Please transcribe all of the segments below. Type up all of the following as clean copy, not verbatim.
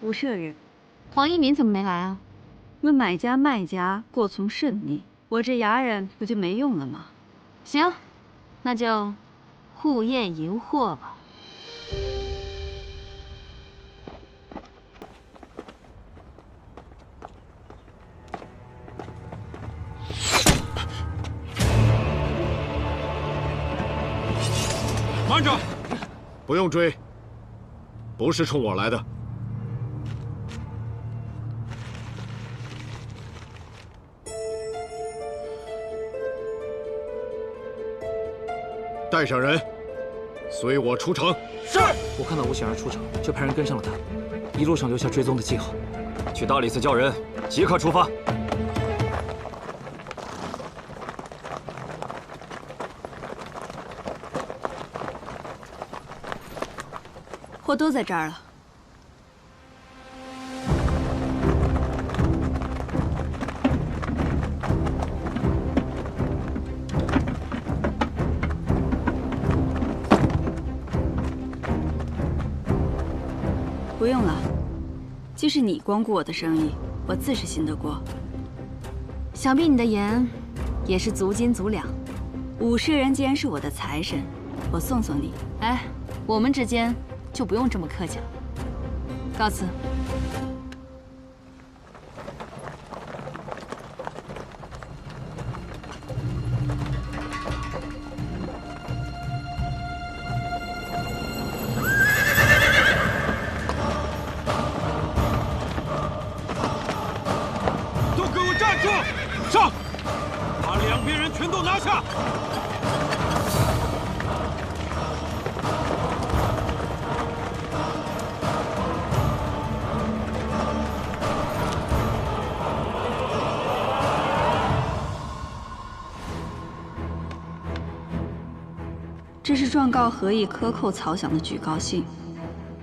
无舍人，黄一鸣怎么没来啊？问买家卖家过从甚密，我这牙人不就没用了吗？行，那就互验银货吧。慢着！不用追，不是冲我来的。带上人，随我出城。是。我看到吴显儿出城，就派人跟上了他，一路上留下追踪的记号。去大理寺叫人，即刻出发。 货都在这儿了。不用了，即使你光顾我的生意，我自是信得过。想必你的盐也是足斤足两。武士人既然是我的财神，我送送你。哎，我们之间。 就不用这么客气了，告辞。都给我站住！上！把两边人全都拿下！ 这是状告何以克扣曹饷的举告信。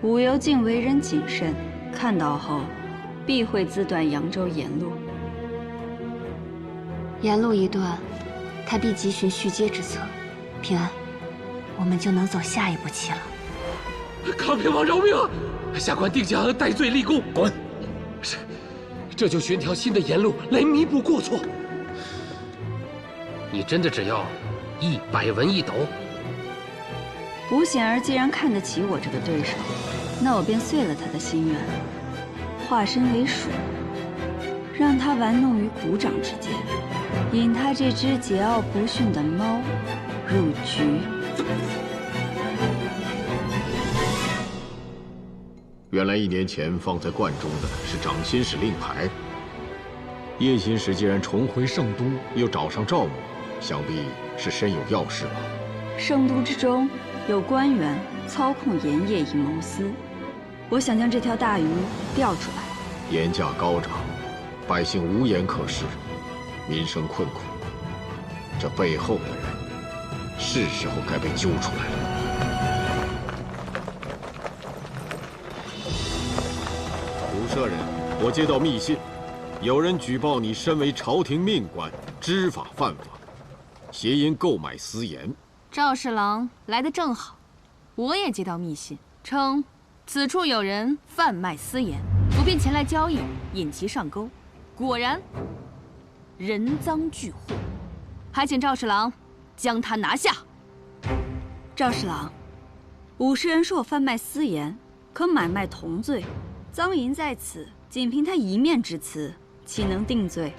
武由敬为人谨慎，看到后必会自断扬州沿路。沿路一断，他必急寻续接之策。平安，我们就能走下一步棋了。康平王饶命啊！下官定将戴罪立功。滚！是，这就寻条新的沿路来弥补过错。你真的只要100文1斗？ 吴显儿既然看得起我这个对手，那我便遂了他的心愿，化身为鼠，让他玩弄于股掌之间，引他这只桀骜不驯的猫入局。原来1年前放在罐中的是掌心使令牌。叶心使既然重回圣都，又找上赵某，想必是身有要事吧？圣都之中。 有官员操控盐业以谋私，我想将这条大鱼钓出来。盐价高涨，百姓无盐可食，民生困苦。这背后的人，是时候该被揪出来了。武舍人，我接到密信，有人举报你身为朝廷命官，知法犯法，谐音购买私盐。 赵侍郎来得正好，我也接到密信，称此处有人贩卖私盐，我便前来交易，引其上钩。果然，人赃俱获，还请赵侍郎将他拿下。赵侍郎，武士人说我贩卖私盐，可买卖同罪，赃银在此，仅凭他一面之词，岂能定罪？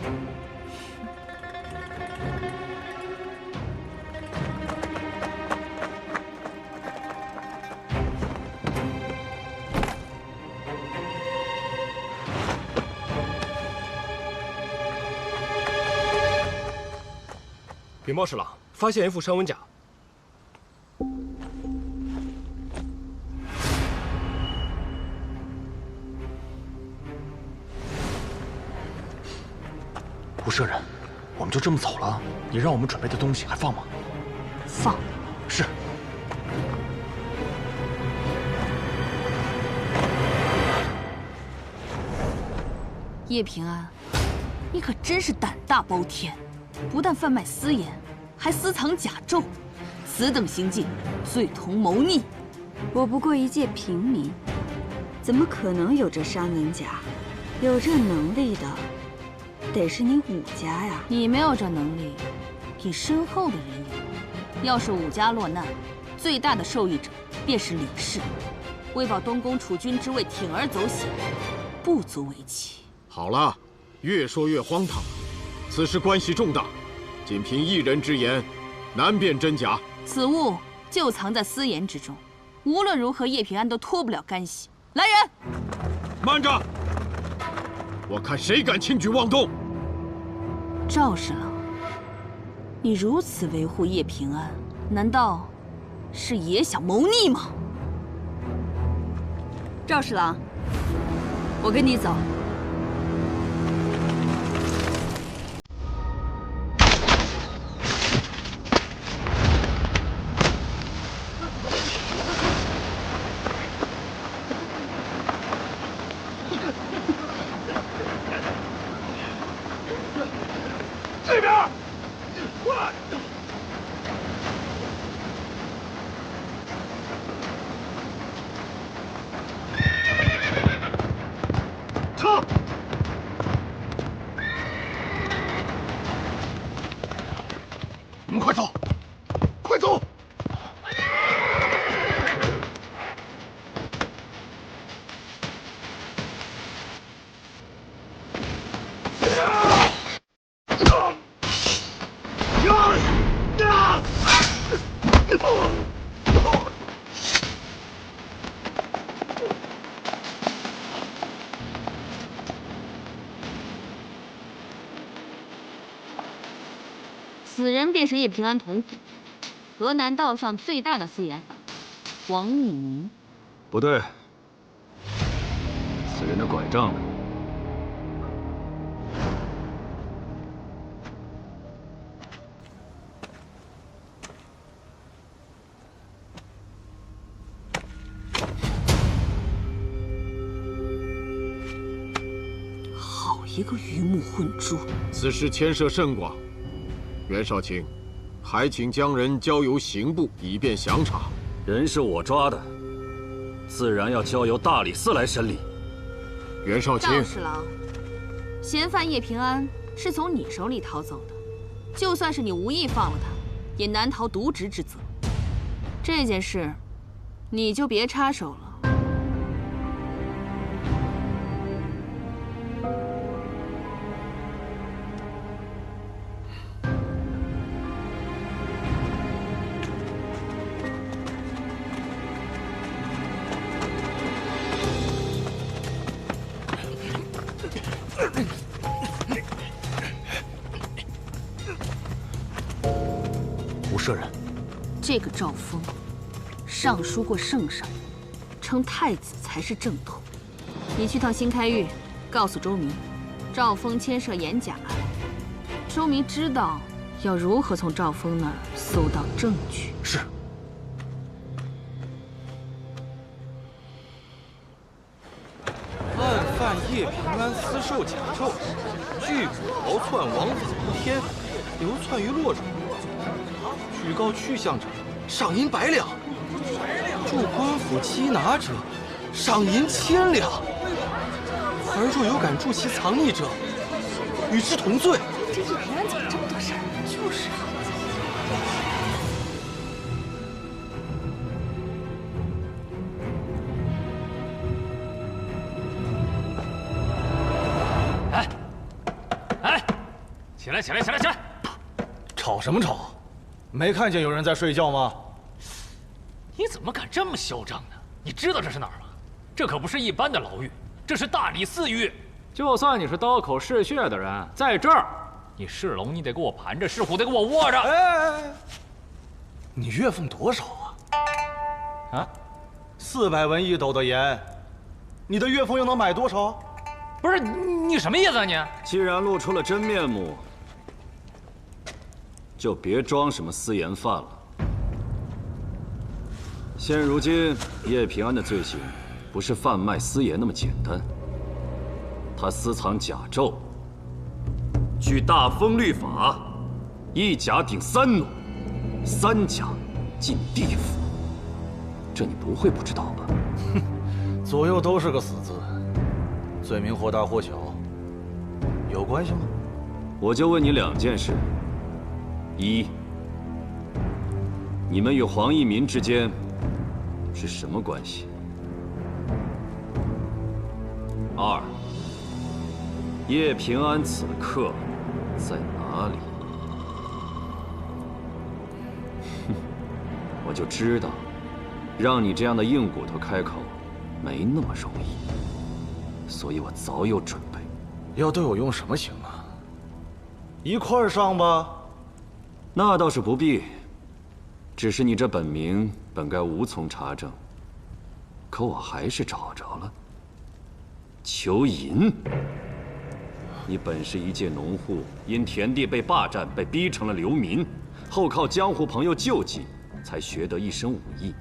禀报侍郎，发现一副山文甲。吴舍人，我们就这么走了？你让我们准备的东西还放吗？放。是。叶平安，你可真是胆大包天！ 不但贩卖私盐，还私藏甲胄，此等行径，罪同谋逆。我不过一介平民，怎么可能有这山文甲？有这能力的，得是你武家呀！你没有这能力，你身后的人有。要是武家落难，最大的受益者便是李氏。为保东宫储君之位铤而走险，不足为奇。好了，越说越荒唐。此事关系重大，仅凭一人之言，难辨真假。此物就藏在私盐之中，无论如何，叶平安都脱不了干系。来人！慢着！我看谁敢轻举妄动！赵侍郎，你如此维护叶平安，难道是也想谋逆吗？赵侍郎，我跟你走。这边，过来！撤！你们快走，快走！此人便是叶平安同府河南道上最大的私盐王以宁。不对，此人的拐杖呢？好一个鱼目混珠！此事牵涉甚广。袁绍卿，还请将人交由刑部，以便详查。人是我抓的，自然要交由大理寺来审理。袁绍卿，赵侍郎，嫌犯叶平安是从你手里逃走的，就算是你无意放了他，也难逃渎职之责。这件事，你就别插手了。无赦人，这个赵峰，上书过圣上，称太子才是正统。你去趟新开狱，告诉周明，赵峰牵涉盐甲案。周明知道要如何从赵峰那儿搜到证据。是。案犯叶平安私受甲胄，拒捕逃窜，枉法无天，流窜于洛州。举告去向者，赏银100两；驻官府缉拿者，赏银1000两。而若有敢助其藏匿者，与之同罪。这叶平安怎么这么多事儿？就是啊。起来！起来！起来！起来！吵什么吵？没看见有人在睡觉吗？你怎么敢这么嚣张呢？你知道这是哪儿吗？这可不是一般的牢狱，这是大理寺狱。就算你是刀口嗜血的人，在这儿，你是龙你得给我盘着，是虎得给我卧着。哎，你月俸多少啊？啊，400文1斗的盐，你的月俸又能买多少？不是你什么意思啊你？既然露出了真面目，就别装什么私盐犯了。现如今叶平安的罪行，不是贩卖私盐那么简单。他私藏甲胄，据大风律法，1甲顶3弩，3甲进地府。这你不会不知道吧？哼，左右都是个死字，罪名或大或小，有关系吗？我就问你2件事：一，你们与黄一民之间是什么关系？2，叶平安此刻在哪里？哼，我就知道，让你这样的硬骨头开口，没那么容易，所以我早有准备。要对我用什么刑啊？一块儿上吧。那倒是不必，只是你这本名本该无从查证，可我还是找着了。裘银，你本是一介农户，因田地被霸占，被逼成了流民，后靠江湖朋友救济，才学得一身武艺，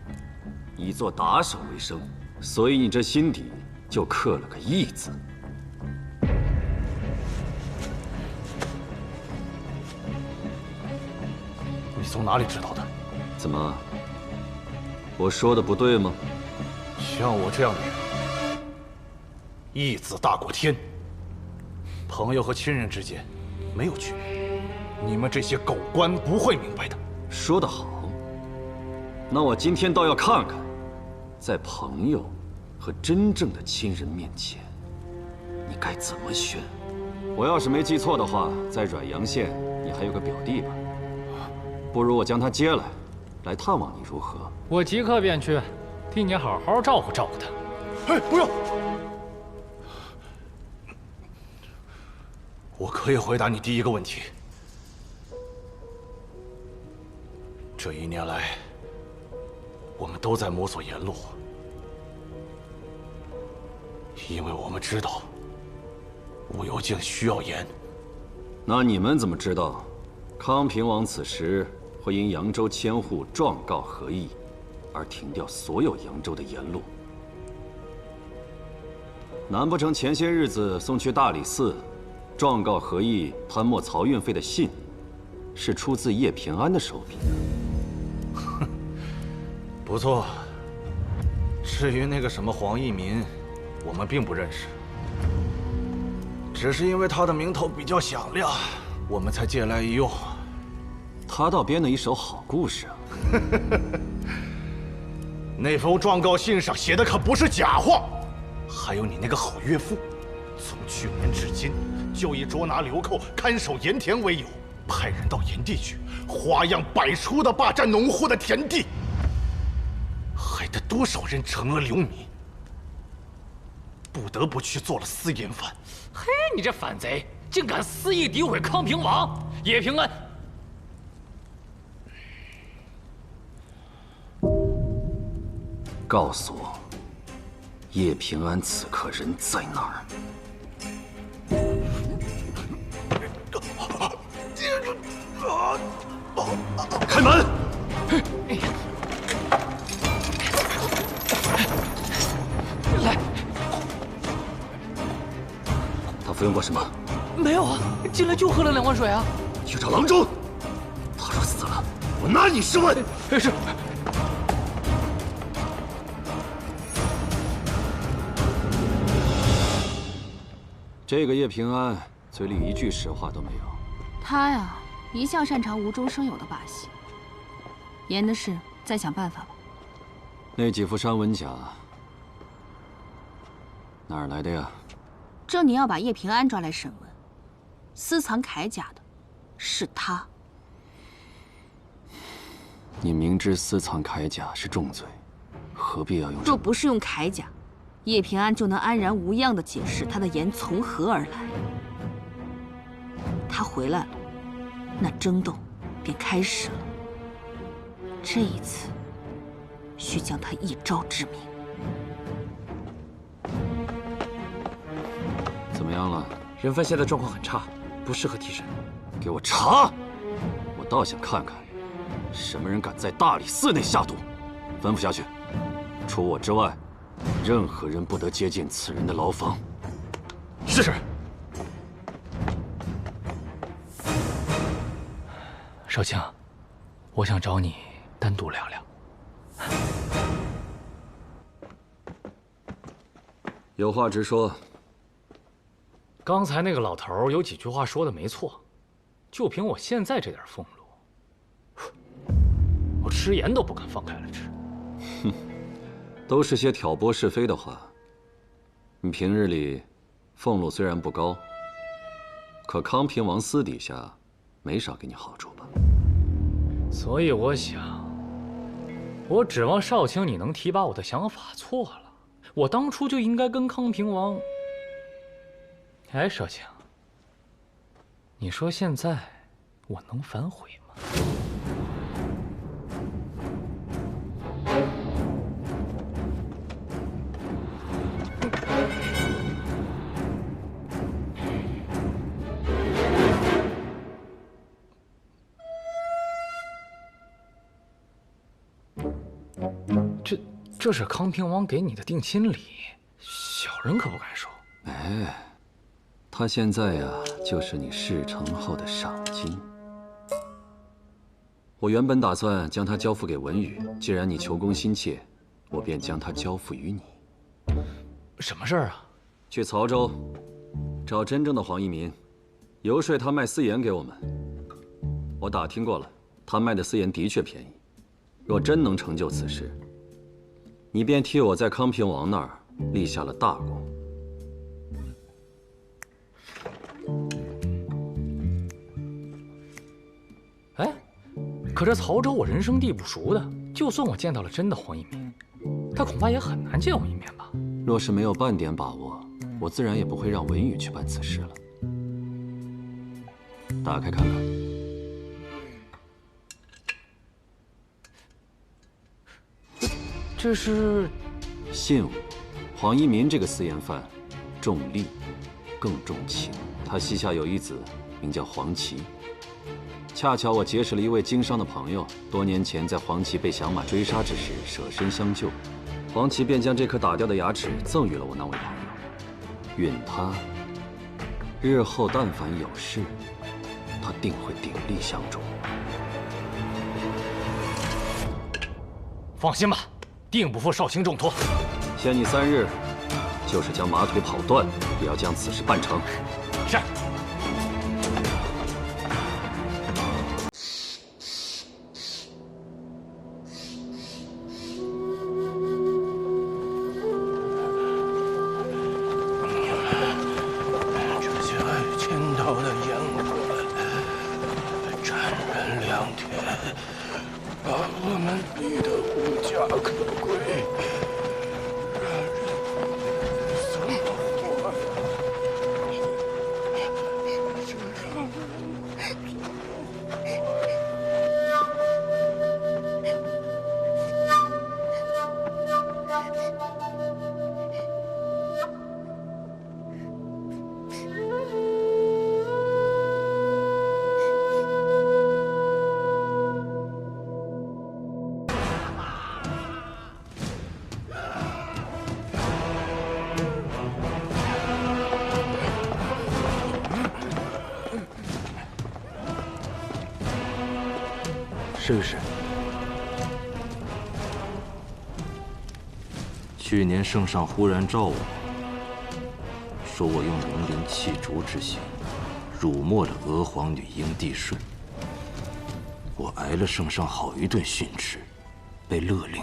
以做打手为生，所以你这心底就刻了个义字。你从哪里知道的？怎么，我说的不对吗？像我这样的人，义字大过天。朋友和亲人之间没有区别，你们这些狗官不会明白的。说得好，那我今天倒要看看，在朋友和真正的亲人面前，你该怎么选。我要是没记错的话，在阮阳县你还有个表弟吧？不如我将他接来，来探望你如何？我即刻便去，替你好好照顾照顾他。哎，不用，我可以回答你第一个问题。这1年来，我们都在摸索沿路，因为我们知道武幽境需要盐。那你们怎么知道，康平王此时会因扬州千户状告合议，而停掉所有扬州的盐路？难不成前些日子送去大理寺，状告合议贪没漕运费的信，是出自叶平安的手笔呢？哼，不错。至于那个什么黄一民，我们并不认识，只是因为他的名头比较响亮，我们才借来一用。他倒编了一首好故事啊！那封状告信上写的可不是假话，还有你那个好岳父，从去年至今，就以捉拿流寇、看守盐田为由，派人到盐地去，花样百出的霸占农户的田地，害得多少人成了流民，不得不去做了私盐贩。嘿，你这反贼，竟敢肆意诋毁康平王！叶平安，告诉我，叶平安此刻人在哪儿？开门！来，他服用过什么？没有啊，进来就喝了2碗水啊。去找郎中。他若死了，我拿你试问。是。这个叶平安嘴里一句实话都没有。他呀，一向擅长无中生有的把戏。盐的事，再想办法吧。那几副山文甲哪儿来的呀？正你要把叶平安抓来审问，私藏铠甲的是他。你明知私藏铠甲是重罪，何必要用？若不是用铠甲，叶平安就能安然无恙地解释他的盐从何而来。他回来了，那争斗便开始了。这一次，需将他一招致命。怎么样了？人犯现在状况很差，不适合提审。给我查！我倒想看看，什么人敢在大理寺内下毒。吩咐下去，除我之外，任何人不得接近此人的牢房。是。少卿，我想找你单独聊聊。有话直说。刚才那个老头有几句话说的没错，就凭我现在这点俸禄，我吃盐都不敢放开了吃。哼，都是些挑拨是非的话。你平日里俸禄虽然不高，可康平王私底下没少给你好处吧？所以我想，我指望少卿你能提拔我的想法错了。我当初就应该跟康平王……哎，少卿，你说现在我能反悔吗？这是康平王给你的定亲礼，小人可不敢收。哎，他现在呀，就是你事成后的赏金。我原本打算将他交付给文宇，既然你求功心切，我便将他交付于你。什么事儿啊？去曹州找真正的黄一民，游说他卖私盐给我们。我打听过了，他卖的私盐的确便宜。若真能成就此事，你便替我在康平王那儿立下了大功。哎，可这曹州我人生地不熟的，就算我见到了真的黄一民，他恐怕也很难见我一面吧？若是没有半点把握，我自然也不会让文宇去办此事了。打开看看。这是信我，黄一民这个私盐贩，重利，更重情。他膝下有一子，名叫黄琦。恰巧我结识了一位经商的朋友，多年前在黄琦被响马追杀之时，舍身相救。黄琦便将这颗打掉的牙齿赠予了我那位朋友，允他日后但凡有事，他定会鼎力相助。放心吧。定不负少卿重托，限你3日，就是将马腿跑断，也要将此事办成。是。这些千刀的烟火，沾人良田，把我们逼得无家可归，让人送火，这让侍御史，去年圣上忽然召我，说我用凌凌弃烛之刑，辱没了娥皇女英帝顺。我挨了圣上好一顿训斥，被勒令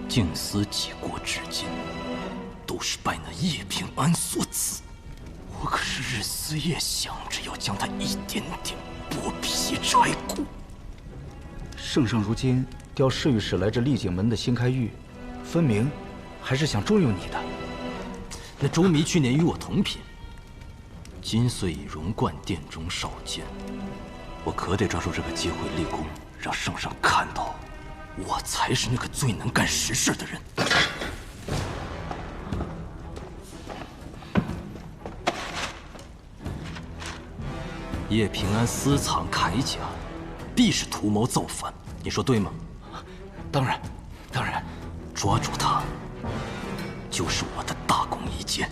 静思己过至今，都是拜那叶平安所赐。我可是日思夜想着要将他一点点剥皮拆骨。圣上如今调侍御史来这丽景门的新开狱，分明还是想重用你的。那周弥去年与我同品，今岁已荣冠殿中少监，我可得抓住这个机会立功，让圣上看到，我才是那个最能干实事的人。叶平安私藏铠甲，必是图谋造反，你说对吗？当然，当然，抓住他，就是我的大功一件。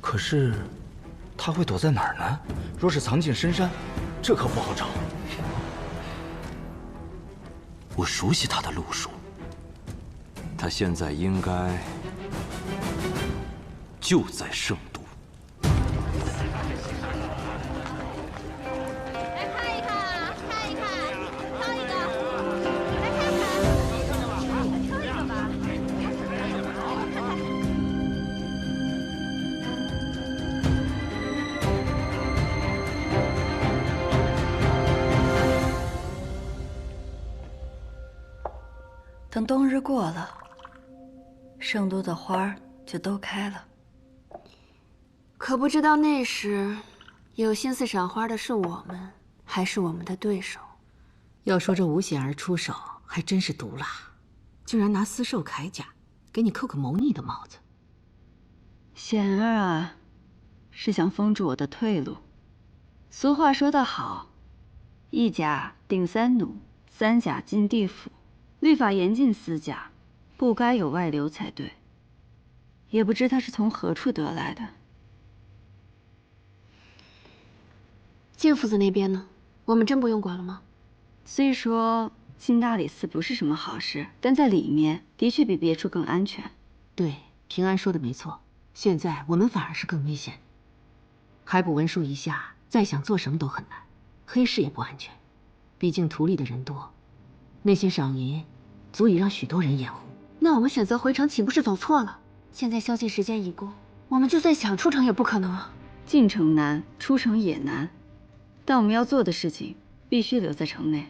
可是，他会躲在哪儿呢？若是藏进深山，这可不好找。我熟悉他的路数，他现在应该就在圣都。来看一看啊，看一看，挑一个，来看看，挑一个吧。等冬日过了，圣都的花儿就都开了。可不知道那时，有心思赏花的是我们，还是我们的对手？要说这吴显儿出手还真是毒辣，居然拿丝兽铠甲给你扣个谋逆的帽子。显儿啊，是想封住我的退路。俗话说得好，一甲定三弩，三甲进地府。律法严禁私甲，不该有外流才对。也不知他是从何处得来的。晋夫子那边呢？我们真不用管了吗？虽说进大理寺不是什么好事，但在里面的确比别处更安全。对，平安说的没错，现在我们反而是更危险。海捕文书一下，再想做什么都很难。黑市也不安全，毕竟图里的人多。那些赏银足以让许多人眼红。那我们选择回城岂不是走错了？现在宵禁时间已过，我们就算想出城也不可能啊。进城难，出城也难，但我们要做的事情必须留在城内。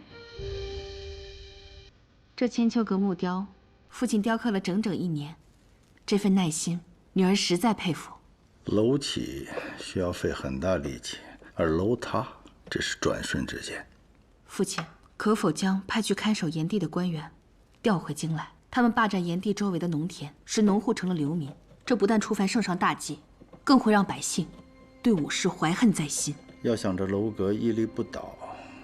这千秋阁木雕，父亲雕刻了整整1年，这份耐心，女儿实在佩服。楼起需要费很大力气，而楼塌只是转瞬之间。父亲，可否将派去看守炎地的官员调回京来？他们霸占炎地周围的农田，使农户成了流民。这不但触犯圣上大忌，更会让百姓对武士怀恨在心。要想这楼阁屹立不倒，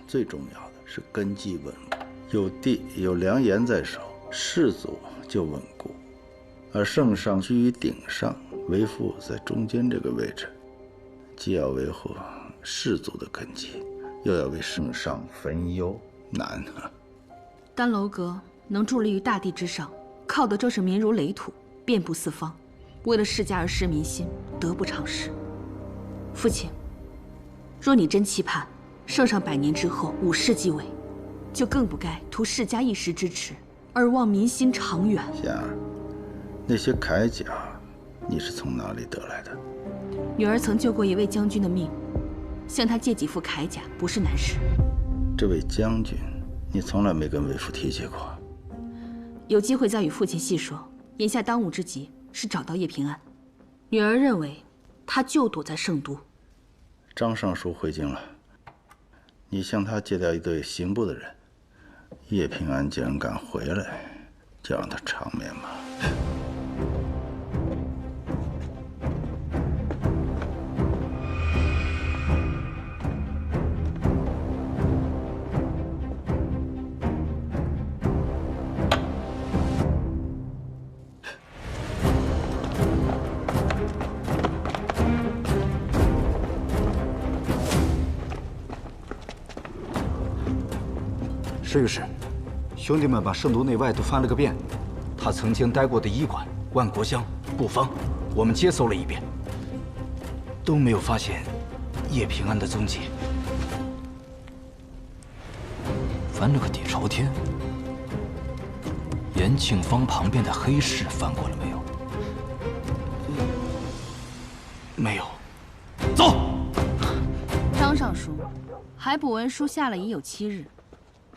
最重要的是根基稳固。有地有良言在手，士族就稳固。而圣上居于顶上，为父在中间这个位置，既要维护士族的根基，又要为圣上分忧，难啊！丹楼阁能伫立于大地之上，靠的正是民如垒土，遍布四方。为了世家而失民心，得不偿失。父亲，若你真期盼圣上100年之后武士继位，就更不该图世家一时之耻，而忘民心长远。贤儿，那些铠甲，你是从哪里得来的？女儿曾救过一位将军的命，向他借几副铠甲不是难事。这位将军，你从来没跟为父提起过。有机会再与父亲细说。眼下当务之急是找到叶平安。女儿认为他就躲在圣都。张尚书回京了，你向他借调一队刑部的人。叶平安既然敢回来，就让他长眠吧。石御史，兄弟们把圣都内外都翻了个遍，他曾经待过的医馆、万国香、布坊，我们皆搜了一遍，都没有发现叶平安的踪迹。翻了个底朝天，延庆坊旁边的黑市翻过了没有？没有。走。张尚书，海捕文书下了已有7日。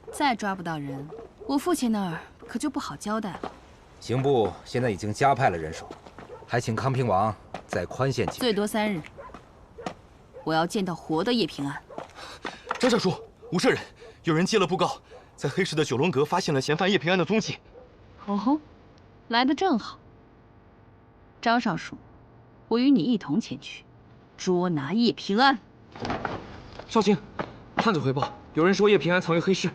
再抓不到人，我父亲那儿可就不好交代了。刑部现在已经加派了人手，还请康平王再宽限几日，最多3日。我要见到活的叶平安。张尚书，无赦人，有人接了布告，在黑市的九龙阁发现了嫌犯叶平安的踪迹。哦吼，来得正好。张尚书，我与你一同前去，捉拿叶平安。少卿，探子回报，有人说叶平安藏于黑市。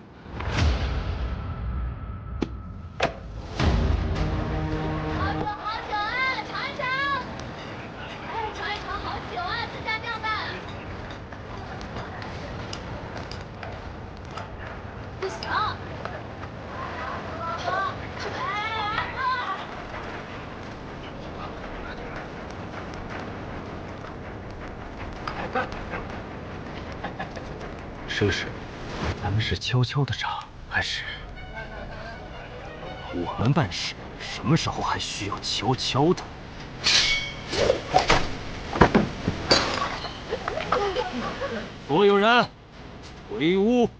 这是，咱们是悄悄的杀，还是？我们办事什么时候还需要悄悄的？所有人，回屋，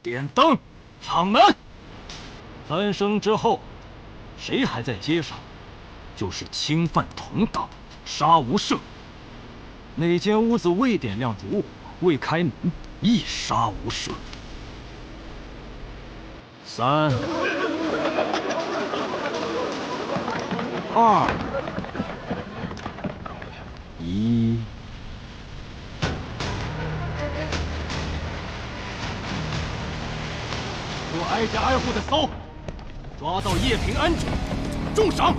点灯，敞门。3声之后，谁还在街上，就是侵犯同党，杀无赦。哪间屋子未点亮烛火，未开门，亦杀无赦。3、2、1。我挨家挨户的搜，抓到叶平安者，重赏。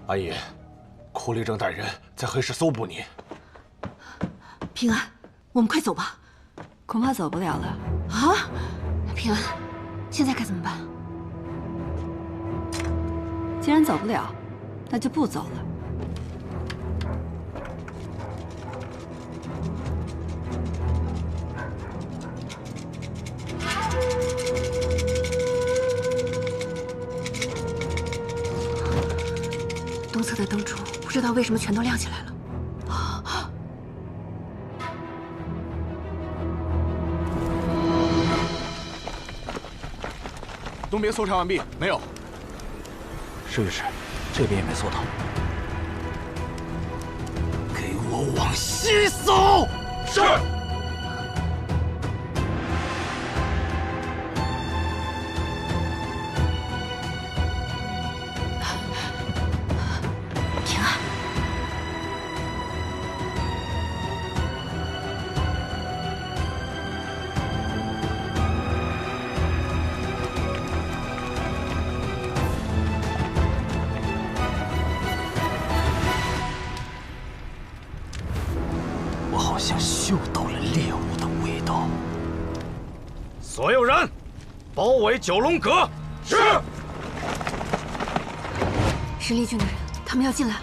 阿爷，库里正带人在黑市搜捕你。平安，我们快走吧。恐怕走不了了。啊，平安，现在该怎么办？既然走不了，那就不走了。东侧的灯柱不知道为什么全都亮起来了。东边搜查完毕，没有。试试，这边也没搜到。给我往西搜。是。平安，我好像嗅到了猎物的味道。所有人，包围九龙阁。是。是丽郡的人，他们要进来了。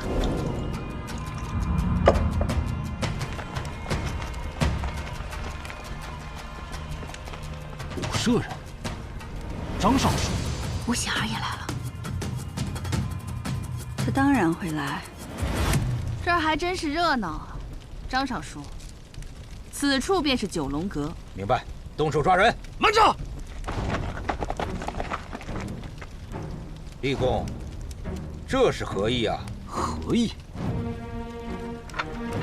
武舍人，张尚书，我显儿也来了。他当然会来。这儿还真是热闹啊，张尚书。此处便是九龙阁。明白，动手抓人。慢着！立功，这是何意啊？何意？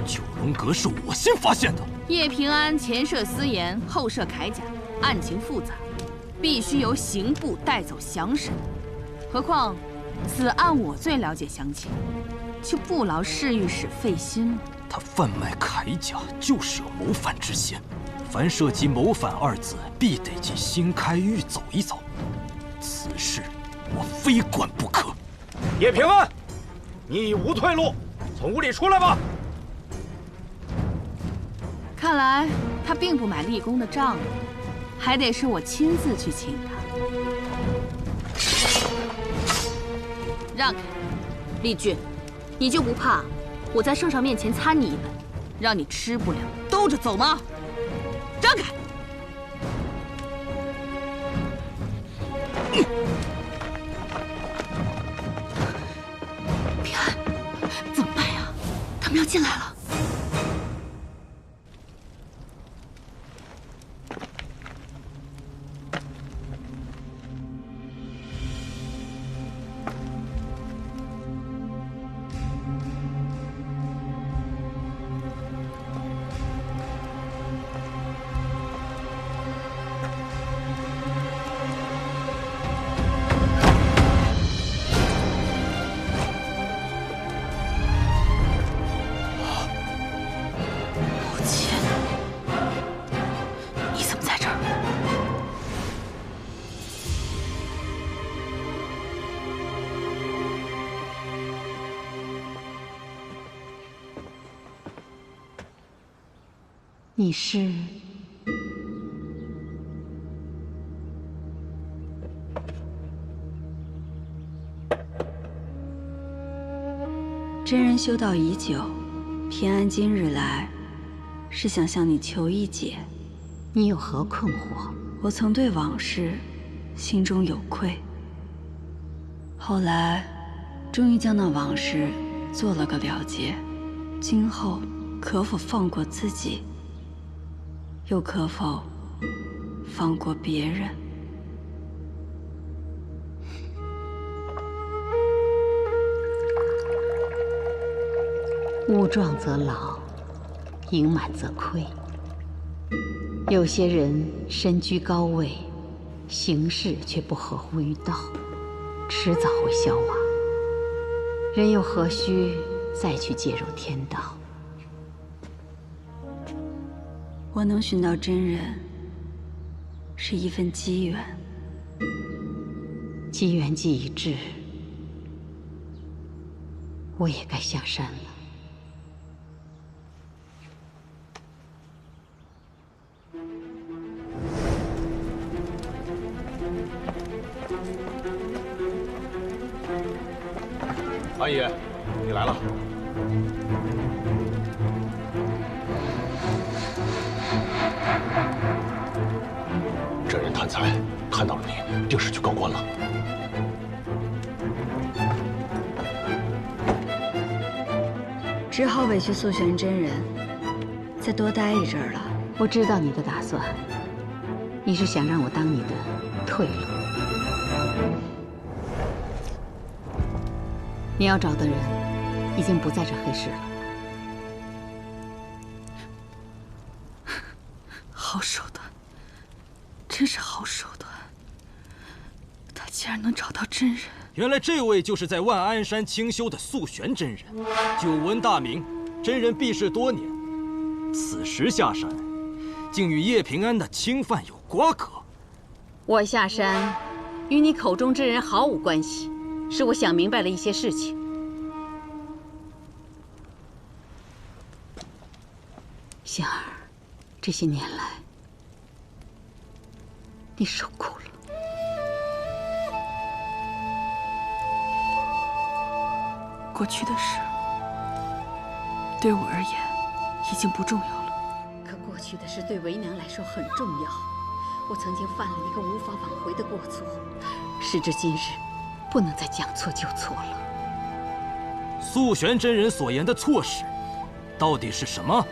九龙阁是我先发现的。叶平安前涉私盐，后涉铠甲，案情复杂，必须由刑部带走详审。何况此案我最了解详情，就不劳侍御史费心了。他贩卖铠甲，就是有谋反之嫌。凡涉及谋反二字，必得进新开狱走一走。此事我非管不可。叶平安，你已无退路，从屋里出来吧。看来他并不买立功的账，还得是我亲自去请他。让开，丽郡，你就不怕我在圣上面前参你一本，让你吃不了兜着走吗？让开！平安，怎么办呀？他们要进来了。你是？真人修道已久，平安今日来，是想向你求一解。你有何困惑？我曾对往事心中有愧，后来终于将那往事做了个了结。今后可否放过自己，又可否放过别人？物壮则老，盈满则亏。有些人身居高位，行事却不合乎于道，迟早会消亡。人又何须再去介入天道？我能寻到真人，是一份机缘。机缘既已至，我也该下山了。安爷，你来了。这人贪财，看到了你，定是去告官了。只好委屈素玄真人，再多待一阵儿了。我知道你的打算，你是想让我当你的退路。你要找的人已经不在这黑市了。好手段，真是好手段！他竟然能找到真人。原来这位就是在万安山清修的素玄真人，久闻大名，真人避世多年，此时下山，竟与叶平安的侵犯有瓜葛。我下山，与你口中之人毫无关系。是我想明白了一些事情。香儿，这些年来，你受苦了。过去的事，对我而言已经不重要了。可过去的事对为娘来说很重要。我曾经犯了一个无法挽回的过错，时至今日，不能再将错就错了。素玄真人所言的错事，到底是什么？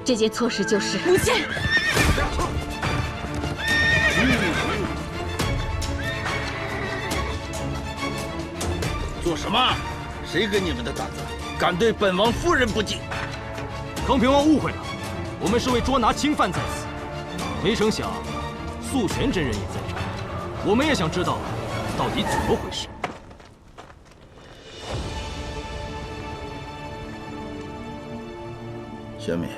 这件错事就是母亲。做什么？谁给你们的胆子，敢对本王夫人不敬？康平王误会了，我们是为捉拿侵犯在此，没成想素玄真人也在这儿，我们也想知道到底怎么回事。玄敏，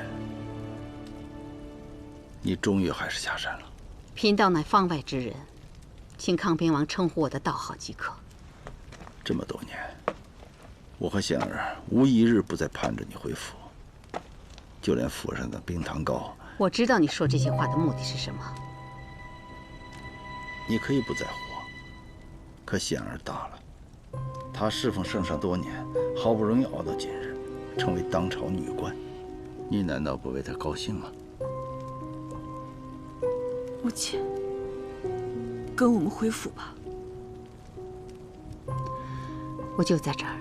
你终于还是下山了。贫道乃方外之人，请康平王称呼我的道号即可。这么多年，我和显儿无一日不再盼着你回府，就连府上的冰糖糕，我知道你说这些话的目的是什么。你可以不在乎我，可显儿大了，她侍奉圣上多年，好不容易熬到今日，成为当朝女官，你难道不为她高兴吗？母亲，跟我们回府吧。我就在这儿，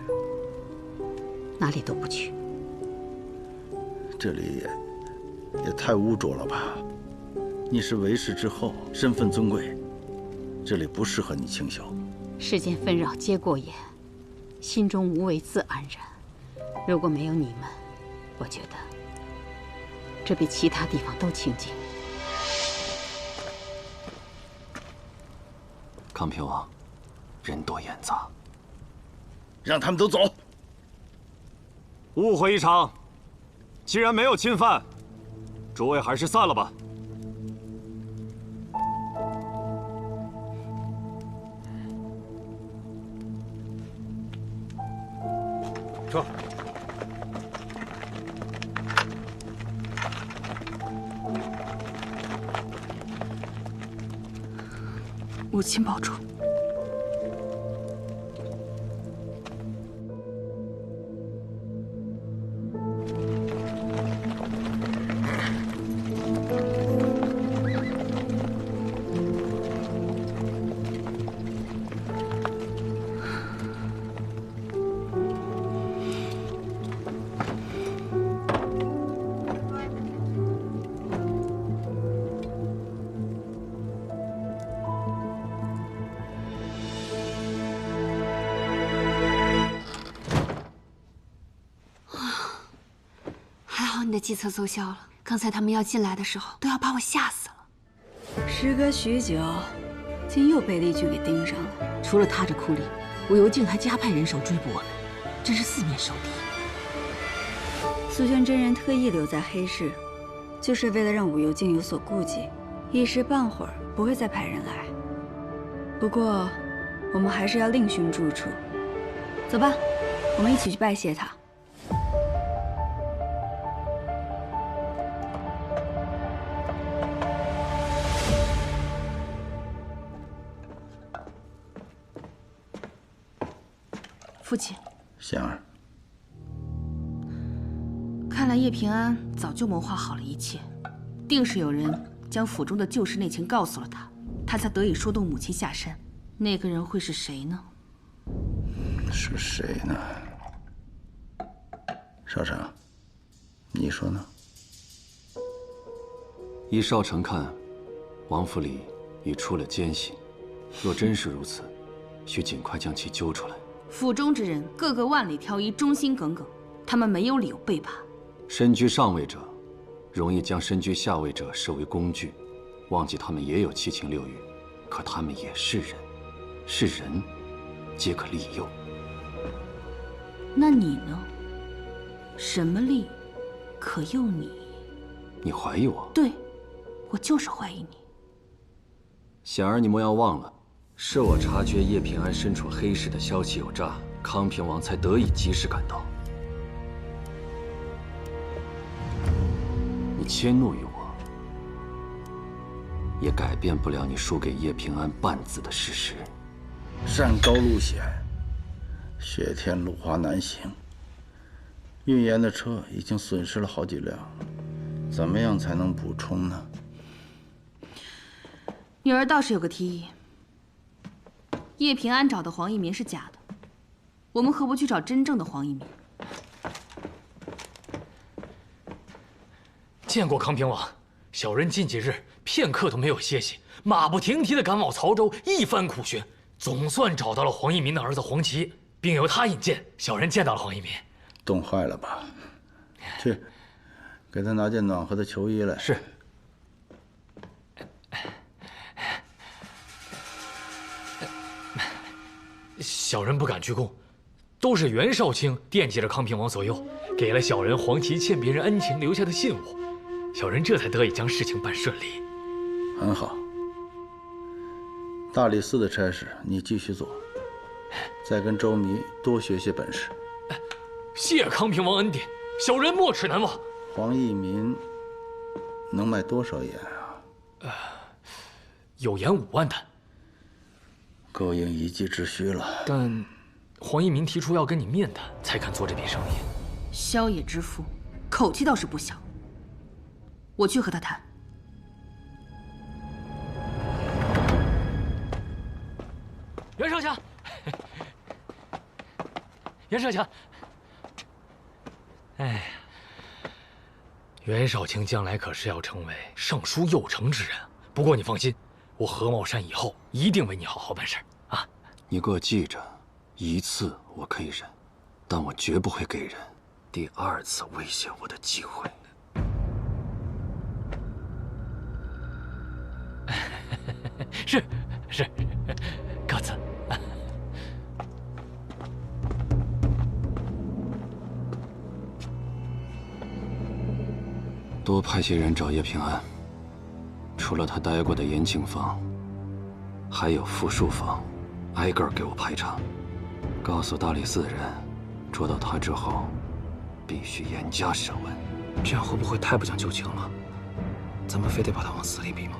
哪里都不去。这里也太污浊了吧！你是为氏之后，身份尊贵，这里不适合你清修。世间纷扰皆过眼，心中无为自安然。如果没有你们，我觉得这比其他地方都清静。康平王，人多眼杂，让他们都走。误会一场。既然没有侵犯，诸位还是散了吧。撤。母亲保重。你的计策奏效了。刚才他们要进来的时候，都要把我吓死了。时隔许久，竟又被厉军给盯上了。除了他这酷吏，武游竟还加派人手追捕我们，真是四面受敌。苏轩真人特意留在黑市，就是为了让武游竟有所顾忌，一时半会儿不会再派人来。不过，我们还是要另寻住处。走吧，我们一起去拜谢他。父亲，仙儿，看来叶平安早就谋划好了一切，定是有人将府中的旧事内情告诉了他，他才得以说动母亲下山。那个人会是谁呢？是谁呢？少成，你说呢？依少成看，王府里已出了奸细，若真是如此，需尽快将其揪出来。府中之人个个万里挑一，忠心耿耿，他们没有理由背叛。身居上位者，容易将身居下位者视为工具，忘记他们也有七情六欲，可他们也是人，是人，皆可利诱。那你呢？什么力可诱你？你怀疑我？对，我就是怀疑你。显儿，你莫要忘了，是我察觉叶平安身处黑市的消息有诈，康平王才得以及时赶到。你迁怒于我，也改变不了你输给叶平安半子的事实。山高路险，雪天路滑难行。运盐的车已经损失了好几辆，怎么样才能补充呢？女儿倒是有个提议。叶平安找的黄一民是假的，我们何不去找真正的黄一民？见过康平王，小人近几日片刻都没有歇息，马不停蹄地赶往曹州，一番苦寻，总算找到了黄一民的儿子黄琦，并由他引荐，小人见到了黄一民。冻坏了吧？去，给他拿件暖和的球衣来。是。小人不敢居功，都是袁绍卿惦记着康平王左右，给了小人黄琦欠别人恩情留下的信物，小人这才得以将事情办顺利。很好。大理寺的差事你继续做，再跟周弥多学些本事。谢康平王恩典，小人没齿难忘。黄一民能卖多少盐啊？有盐5万担，够应一技之需了。但黄一民提出要跟你面谈，才肯做这笔生意。萧野之夫，口气倒是不小。我去和他谈。袁少侠，袁少侠，哎呀，袁绍卿将来可是要成为尚书右丞之人。不过你放心，我何茂山以后一定为你好好办事啊！你给我记着，一次我可以忍，但我绝不会给人第2次威胁我的机会。是，告辞。多派些人找叶平安，除了他待过的延庆坊，还有富庶坊，挨个给我排查。告诉大理寺的人，捉到他之后，必须严加审问。这样会不会太不讲旧情了？咱们非得把他往死里逼吗？